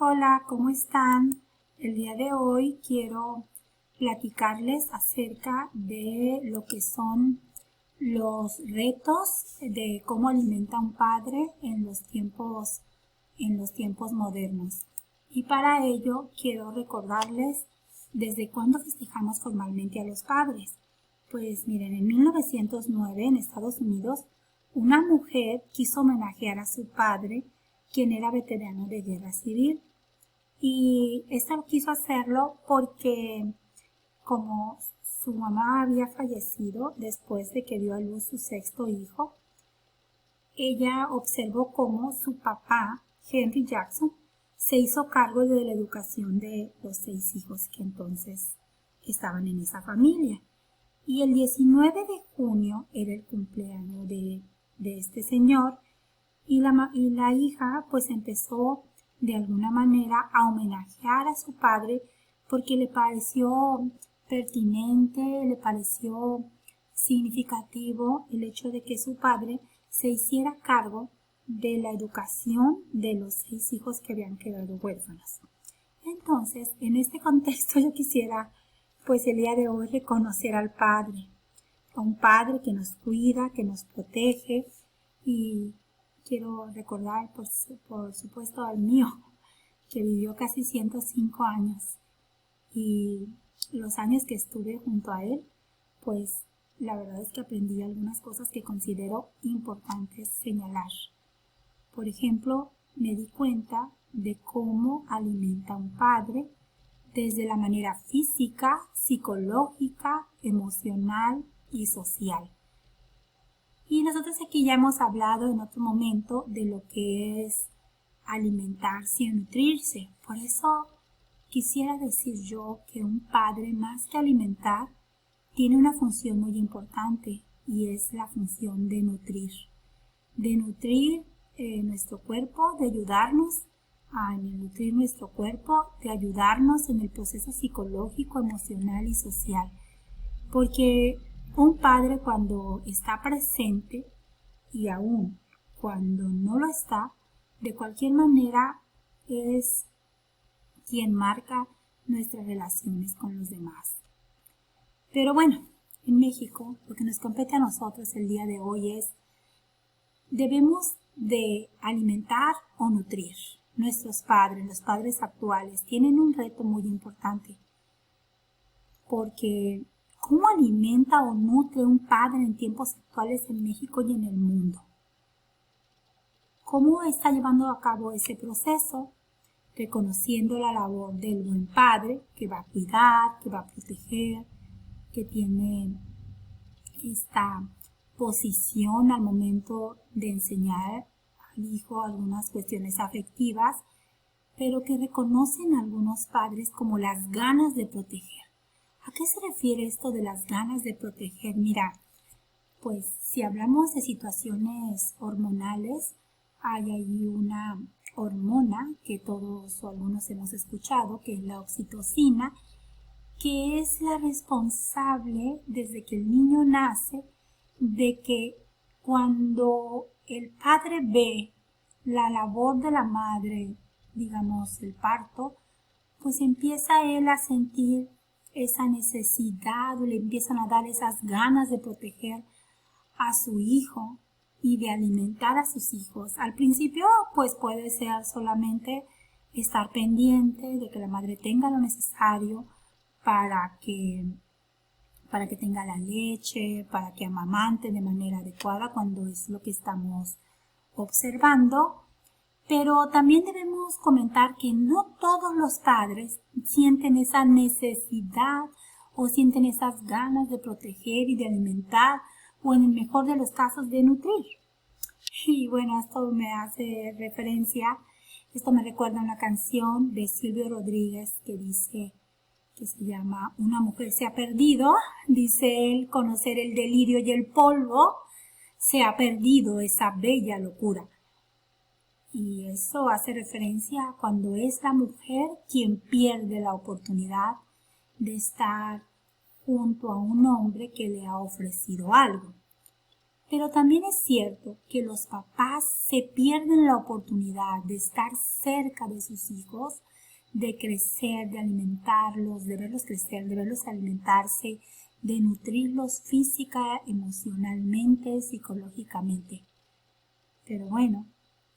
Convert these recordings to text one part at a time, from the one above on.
Hola, ¿cómo están? El día de hoy quiero platicarles acerca de lo que son los retos de cómo alimenta un padre en los tiempos modernos. Y para ello quiero recordarles desde cuándo festejamos formalmente a los padres. Pues miren, en 1909 en Estados Unidos, una mujer quiso homenajear a su padre, quien era veterano de guerra civil. Y esta quiso hacerlo porque como su mamá había fallecido después de que dio a luz su sexto hijo, ella observó cómo su papá, Henry Jackson, se hizo cargo de la educación de los 6 hijos que entonces estaban en esa familia. Y el 19 de junio era el cumpleaños de este señor y la hija pues empezó de alguna manera a homenajear a su padre porque le pareció pertinente, le pareció significativo el hecho de que su padre se hiciera cargo de la educación de los 6 hijos que habían quedado huérfanos. Entonces, en este contexto yo quisiera pues el día de hoy reconocer al padre, a un padre que nos cuida, que nos protege, y quiero recordar por supuesto al mío, que vivió casi 105 años, y los años que estuve junto a él, pues la verdad es que aprendí algunas cosas que considero importantes señalar. Por ejemplo, me di cuenta de cómo alimenta un padre desde la manera física, psicológica, emocional y social. Y nosotros aquí ya hemos hablado en otro momento de lo que es alimentarse y nutrirse. Por eso quisiera decir yo que un padre, más que alimentar, tiene una función muy importante, y es la función de nutrir. De nutrir nuestro cuerpo, de ayudarnos a nutrir nuestro cuerpo, de ayudarnos en el proceso psicológico, emocional y social. Porque un padre, cuando está presente y aún cuando no lo está, de cualquier manera es quien marca nuestras relaciones con los demás. Pero bueno, en México lo que nos compete a nosotros el día de hoy es: debemos de alimentar o nutrir. Nuestros padres, los padres actuales, tienen un reto muy importante, porque ¿cómo alimenta o nutre un padre en tiempos actuales en México y en el mundo? ¿Cómo está llevando a cabo ese proceso? Reconociendo la labor del buen padre, que va a cuidar, que va a proteger, que tiene esta posición al momento de enseñar al hijo algunas cuestiones afectivas, pero que reconocen a algunos padres como las ganas de proteger. ¿A qué se refiere esto de las ganas de proteger? Mira, pues si hablamos de situaciones hormonales, hay ahí una hormona que todos o algunos hemos escuchado, que es la oxitocina, que es la responsable desde que el niño nace de que cuando el padre ve la labor de la madre, digamos el parto, pues empieza él a sentir esa necesidad, o le empiezan a dar esas ganas de proteger a su hijo y de alimentar a sus hijos. Al principio pues puede ser solamente estar pendiente de que la madre tenga lo necesario para que tenga la leche, para que amamante de manera adecuada, cuando es lo que estamos observando. Pero también debemos comentar que no todos los padres sienten esa necesidad o sienten esas ganas de proteger y de alimentar, o en el mejor de los casos de nutrir. Y bueno, esto me hace referencia, esto me recuerda a una canción de Silvio Rodríguez que dice, que se llama Una mujer se ha perdido, dice él: conocer el delirio y el polvo, se ha perdido esa bella locura. Y eso hace referencia a cuando es la mujer quien pierde la oportunidad de estar junto a un hombre que le ha ofrecido algo. Pero también es cierto que los papás se pierden la oportunidad de estar cerca de sus hijos, de crecer, de alimentarlos, de verlos crecer, de verlos alimentarse, de nutrirlos física, emocionalmente, psicológicamente. Pero bueno,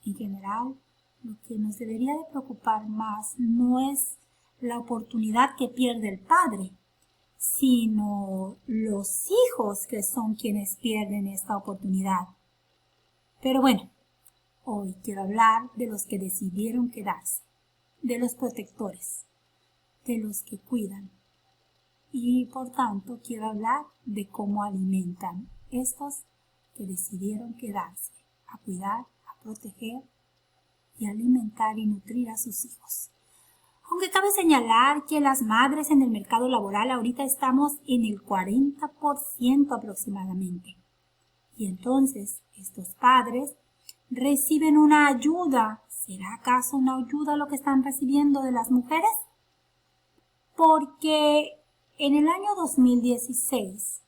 en general, lo que nos debería de preocupar más no es la oportunidad que pierde el padre, sino los hijos que son quienes pierden esta oportunidad. Pero bueno, hoy quiero hablar de los que decidieron quedarse, de los protectores, de los que cuidan. Y por tanto quiero hablar de cómo alimentan estos que decidieron quedarse, a cuidar, a proteger y alimentar y nutrir a sus hijos. Aunque cabe señalar que las madres en el mercado laboral ahorita estamos en el 40% aproximadamente. Y entonces estos padres reciben una ayuda. ¿Será acaso una ayuda lo que están recibiendo de las mujeres? Porque en el año 2016,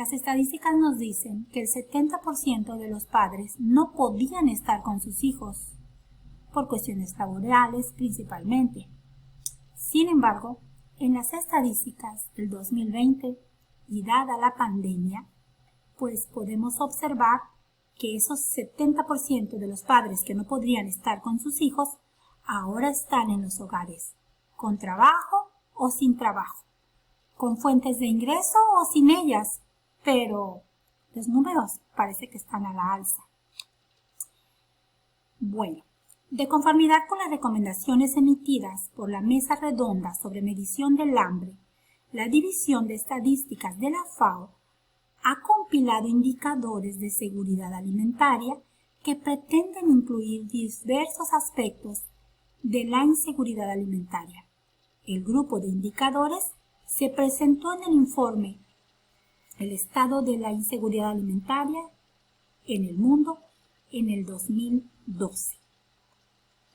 las estadísticas nos dicen que el 70% de los padres no podían estar con sus hijos, por cuestiones laborales principalmente. Sin embargo, en las estadísticas del 2020 y dada la pandemia, pues podemos observar que esos 70% de los padres que no podrían estar con sus hijos ahora están en los hogares, con trabajo o sin trabajo, con fuentes de ingreso o sin ellas, pero los números parece que están a la alza. Bueno, de conformidad con las recomendaciones emitidas por la Mesa Redonda sobre Medición del Hambre, la División de Estadísticas de la FAO ha compilado indicadores de seguridad alimentaria que pretenden incluir diversos aspectos de la inseguridad alimentaria. El grupo de indicadores se presentó en el informe El estado de la inseguridad alimentaria en el mundo en el 2012.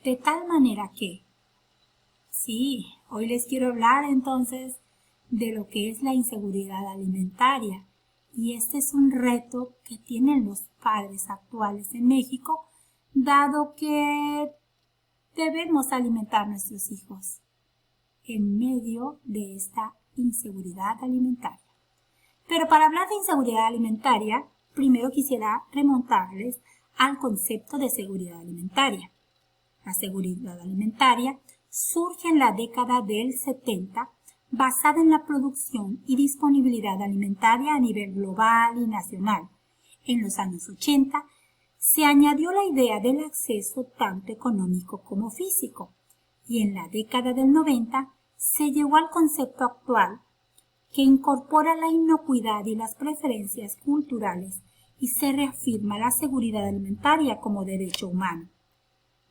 De tal manera que, sí, hoy les quiero hablar entonces de lo que es la inseguridad alimentaria. Y este es un reto que tienen los padres actuales en México, dado que debemos alimentar a nuestros hijos en medio de esta inseguridad alimentaria. Pero para hablar de inseguridad alimentaria, primero quisiera remontarles al concepto de seguridad alimentaria. La seguridad alimentaria surge en la década del 70, basada en la producción y disponibilidad alimentaria a nivel global y nacional. En los años 80 se añadió la idea del acceso tanto económico como físico, y en la década del 90 se llegó al concepto actual que incorpora la inocuidad y las preferencias culturales y se reafirma la seguridad alimentaria como derecho humano.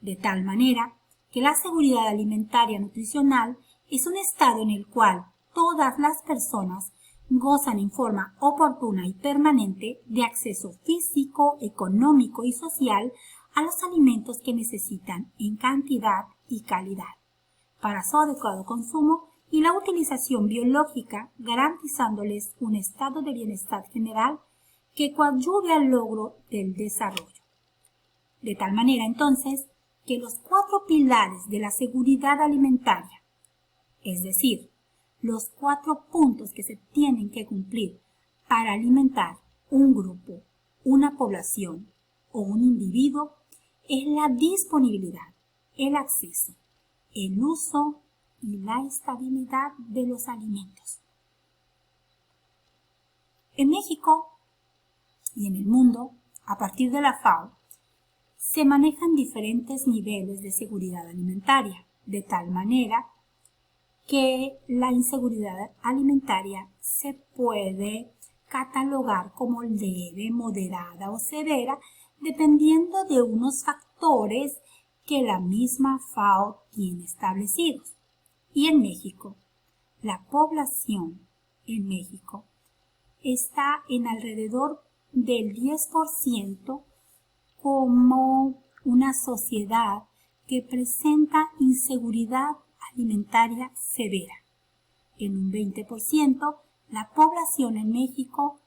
De tal manera que la seguridad alimentaria nutricional es un estado en el cual todas las personas gozan en forma oportuna y permanente de acceso físico, económico y social a los alimentos que necesitan en cantidad y calidad, para su adecuado consumo y la utilización biológica, garantizándoles un estado de bienestar general que coadyuve al logro del desarrollo. De tal manera, entonces, que los 4 pilares de la seguridad alimentaria, es decir, los 4 puntos que se tienen que cumplir para alimentar un grupo, una población o un individuo, es la disponibilidad, el acceso, el uso y la estabilidad de los alimentos. En México y en el mundo, a partir de la FAO, se manejan diferentes niveles de seguridad alimentaria, de tal manera que la inseguridad alimentaria se puede catalogar como leve, moderada o severa, dependiendo de unos factores que la misma FAO tiene establecidos. Y en México, la población en México está en alrededor del 10% como una sociedad que presenta inseguridad alimentaria severa. En un 20%, la población en México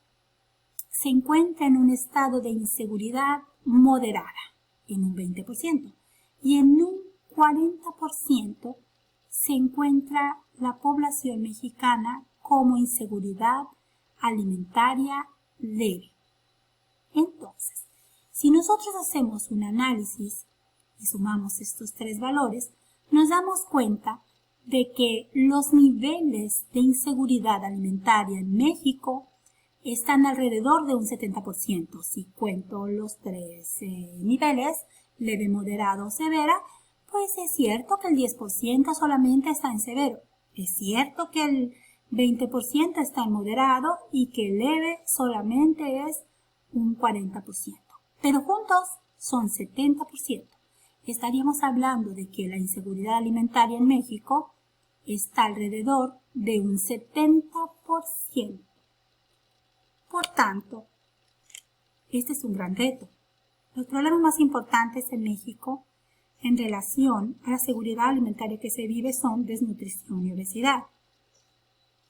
se encuentra en un estado de inseguridad moderada, en un 20%, y en un 40% se encuentra la población mexicana como inseguridad alimentaria leve. Entonces, si nosotros hacemos un análisis y sumamos estos tres valores, nos damos cuenta de que los niveles de inseguridad alimentaria en México están alrededor de un 70%. Si cuento los tres niveles, leve, moderado, severa, pues es cierto que el 10% solamente está en severo. Es cierto que el 20% está en moderado y que el leve solamente es un 40%. Pero juntos son 70%. Estaríamos hablando de que la inseguridad alimentaria en México está alrededor de un 70%. Por tanto, este es un gran reto. Los problemas más importantes en México en relación a la seguridad alimentaria que se vive son desnutrición y obesidad.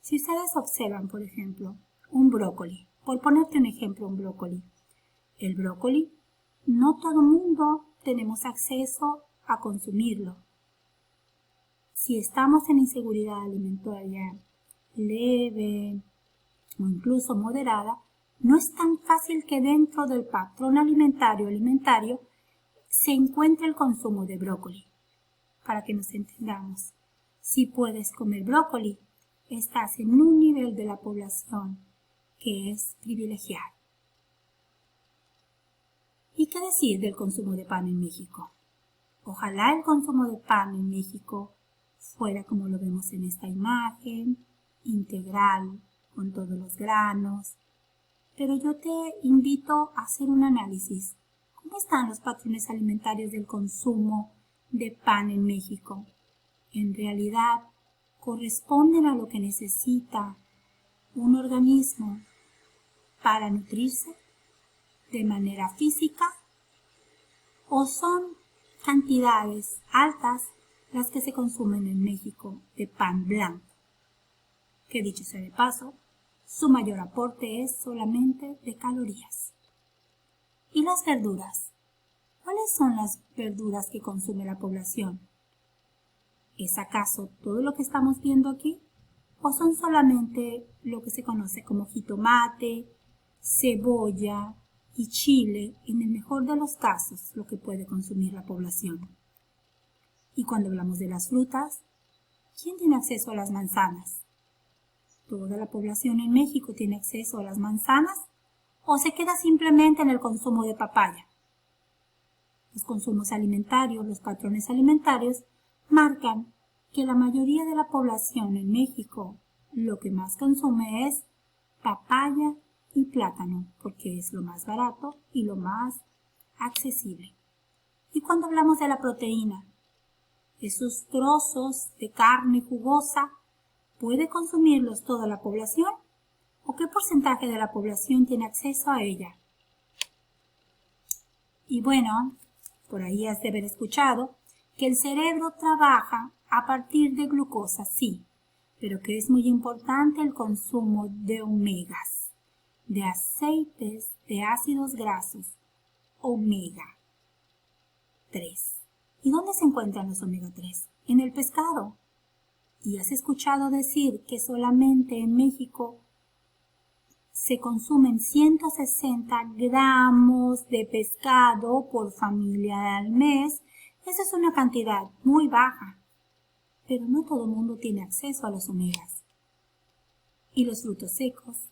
Si ustedes observan, por ejemplo, un brócoli, por ponerte un ejemplo, un brócoli. El brócoli, no todo el mundo tenemos acceso a consumirlo. Si estamos en inseguridad alimentaria leve o incluso moderada, no es tan fácil que dentro del patrón alimentario se encuentre el consumo de brócoli. Para que nos entendamos, si puedes comer brócoli, estás en un nivel de la población que es privilegiado. ¿Y qué decir del consumo de pan en México? Ojalá el consumo de pan en México fuera como lo vemos en esta imagen, integral, con todos los granos. Pero yo te invito a hacer un análisis. ¿Cómo están los patrones alimentarios del consumo de pan en México? En realidad, ¿corresponden a lo que necesita un organismo para nutrirse de manera física? ¿O son cantidades altas las que se consumen en México de pan blanco? Que dicho sea de paso, su mayor aporte es solamente de calorías. ¿Y las verduras? ¿Cuáles son las verduras que consume la población? ¿Es acaso todo lo que estamos viendo aquí? ¿O son solamente lo que se conoce como jitomate, cebolla y chile, en el mejor de los casos, lo que puede consumir la población? Y cuando hablamos de las frutas, ¿quién tiene acceso a las manzanas? ¿Toda la población en México tiene acceso a las manzanas o se queda simplemente en el consumo de papaya? Los consumos alimentarios, los patrones alimentarios, marcan que la mayoría de la población en México lo que más consume es papaya y plátano, porque es lo más barato y lo más accesible. Y cuando hablamos de la proteína, esos trozos de carne jugosa, ¿puede consumirlos toda la población? ¿O qué porcentaje de la población tiene acceso a ella? Y bueno, por ahí has de haber escuchado que el cerebro trabaja a partir de glucosa, sí, pero que es muy importante el consumo de omegas, de aceites, de ácidos grasos, omega 3. ¿Y dónde se encuentran los omega 3? En el pescado. ¿Y has escuchado decir que solamente en México se consumen 160 gramos de pescado por familia al mes? Esa es una cantidad muy baja, pero no todo el mundo tiene acceso a los omegas. ¿Y los frutos secos?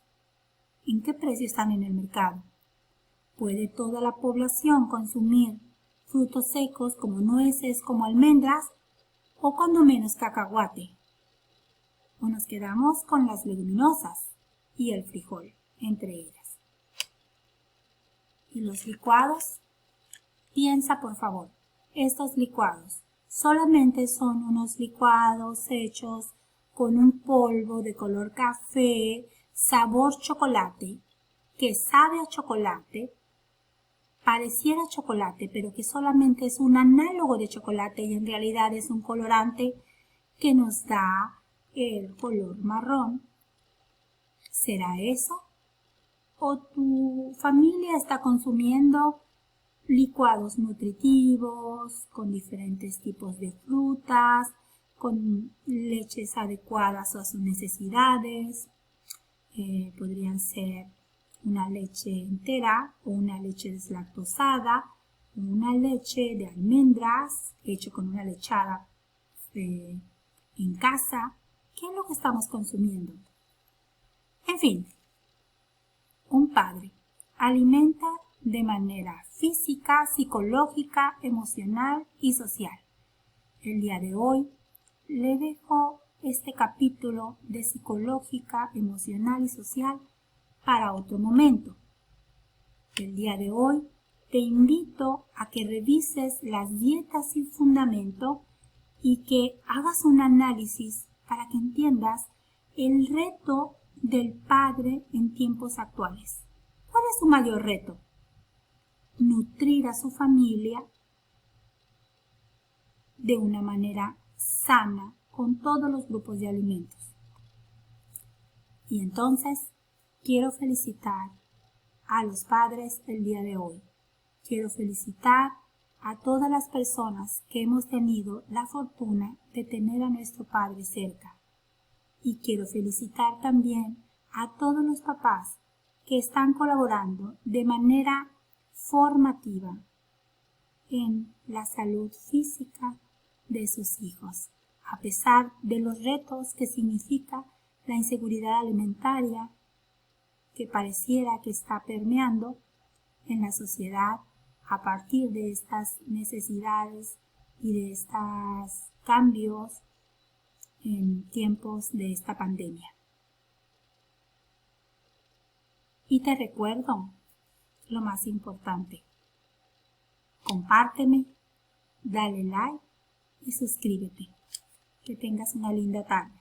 ¿En qué precio están en el mercado? ¿Puede toda la población consumir frutos secos como nueces, como almendras o cuando menos cacahuate? ¿O nos quedamos con las leguminosas y el frijol, entre ellas? ¿Y los licuados? Piensa, por favor, estos licuados solamente son unos licuados hechos con un polvo de color café, sabor chocolate, que sabe a chocolate, pareciera chocolate, pero que solamente es un análogo de chocolate y en realidad es un colorante que nos da el color marrón. ¿Será eso? o tu familia está consumiendo licuados nutritivos con diferentes tipos de frutas, con leches adecuadas a sus necesidades. Podrían ser una leche entera o una leche deslactosada, o una leche de almendras hecho con una lechada en casa. ¿Qué es lo que estamos consumiendo? En fin, un padre alimenta de manera física, psicológica, emocional y social. El día de hoy le dejo este capítulo de psicológica, emocional y social para otro momento. El día de hoy te invito a que revises las dietas sin fundamento y que hagas un análisis para que entiendas el reto del padre en tiempos actuales. ¿Cuál es su mayor reto? Nutrir a su familia de una manera sana con todos los grupos de alimentos. Y entonces quiero felicitar a los padres el día de hoy. Quiero felicitar a todas las personas que hemos tenido la fortuna de tener a nuestro padre cerca. Y quiero felicitar también a todos los papás que están colaborando de manera formativa en la salud física de sus hijos, a pesar de los retos que significa la inseguridad alimentaria que pareciera que está permeando en la sociedad a partir de estas necesidades y de estos cambios en tiempos de esta pandemia. Y te recuerdo lo más importante. Compárteme, dale like y suscríbete. Que tengas una linda tarde.